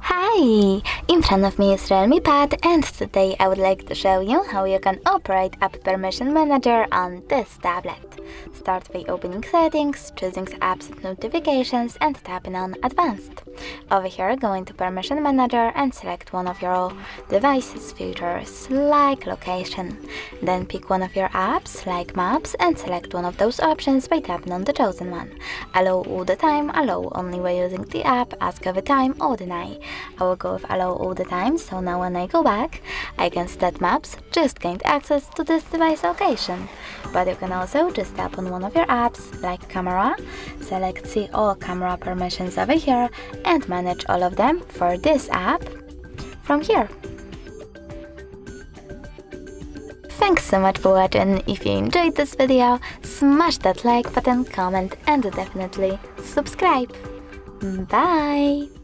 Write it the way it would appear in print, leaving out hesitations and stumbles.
Hi! In front of me is REALME PAD, and today I would like to show you how you can operate App Permission Manager on this tablet. Start by opening Settings, choosing Apps and Notifications, and tapping on Advanced. Over here, go into Permission Manager and select one of your device's features, like Location. Then pick one of your apps, like Maps, and select one of those options by tapping on the chosen one. Allow all the time, allow only by using the app, ask every time, or deny. I will go with allow all the time, so now when I go back, I can see that Maps just gained access to this device location. But you can also just tap on one of your apps, like Camera, select See All Camera Permissions over here, and manage all of them for this app from here. Thanks so much for watching. If you enjoyed this video, smash that like button, comment, and definitely subscribe. Bye!